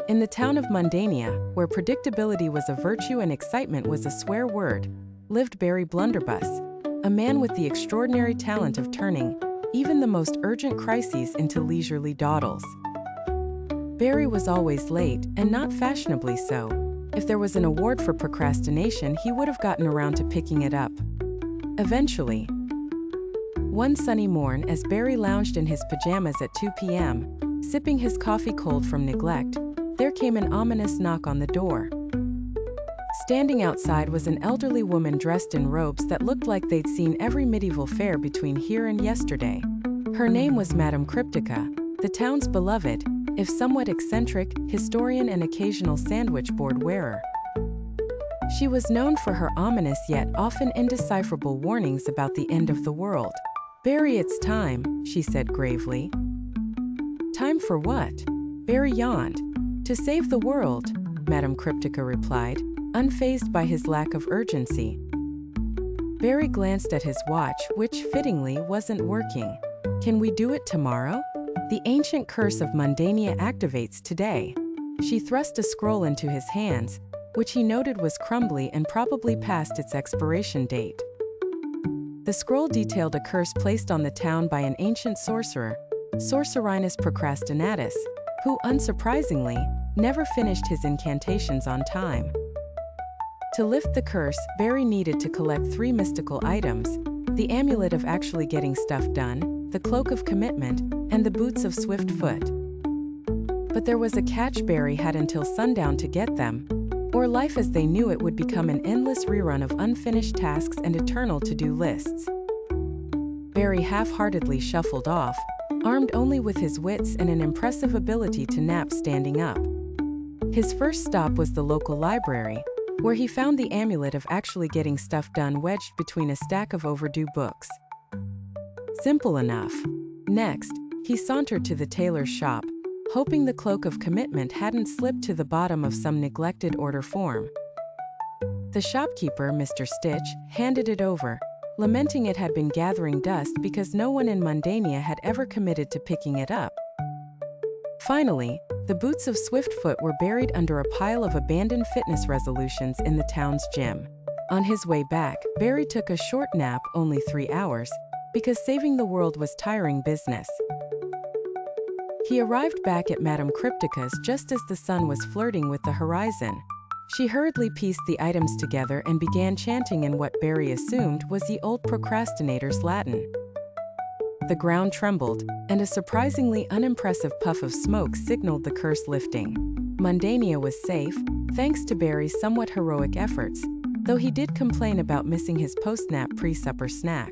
In the town of Mundania, where predictability was a virtue and excitement was a swear word, lived Barry Blunderbuss, a man with the extraordinary talent of turning even the most urgent crises into leisurely dawdles. Barry was always late, and not fashionably so. If there was an award for procrastination, he would have gotten around to picking it up. Eventually. One sunny morn, as Barry lounged in his pajamas at 2 p.m., sipping his coffee cold from neglect, there came an ominous knock on the door. Standing outside was an elderly woman dressed in robes that looked like they'd seen every medieval fair between here and yesterday. Her name was Madam Cryptica, the town's beloved, if somewhat eccentric, historian and occasional sandwich board wearer. She was known for her ominous yet often indecipherable warnings about the end of the world. "Barry, it's time," she said gravely. "Time for what?" Barry yawned. "To save the world," Madam Cryptica replied, unfazed by his lack of urgency. Barry glanced at his watch, which, fittingly, wasn't working. "Can we do it tomorrow? The ancient curse of Mundania activates today." She thrust a scroll into his hands, which he noted was crumbly and probably past its expiration date. The scroll detailed a curse placed on the town by an ancient sorcerer, Sorcerinus Procrastinatus, who, unsurprisingly, never finished his incantations on time. To lift the curse, Barry needed to collect 3 mystical items: the Amulet of actually getting stuff done, the Cloak of Commitment, and the Boots of Swift Foot. But there was a catch: Barry had until sundown to get them, or life as they knew it would become an endless rerun of unfinished tasks and eternal to-do lists. Barry half-heartedly shuffled off, armed only with his wits and an impressive ability to nap standing up. His first stop was the local library, where he found the Amulet of actually getting stuff done wedged between a stack of overdue books. Simple enough. Next, he sauntered to the tailor's shop, hoping the Cloak of Commitment hadn't slipped to the bottom of some neglected order form. The shopkeeper, Mr. Stitch, handed it over, lamenting it had been gathering dust because no one in Mundania had ever committed to picking it up. Finally, the Boots of Swiftfoot were buried under a pile of abandoned fitness resolutions in the town's gym. On his way back, Barry took a short nap, only 3 hours, because saving the world was tiring business. He arrived back at Madam Cryptica's just as the sun was flirting with the horizon. She hurriedly pieced the items together and began chanting in what Barry assumed was the old procrastinator's Latin. The ground trembled, and a surprisingly unimpressive puff of smoke signaled the curse lifting. Mundania was safe, thanks to Barry's somewhat heroic efforts, though he did complain about missing his post-nap pre-supper snack.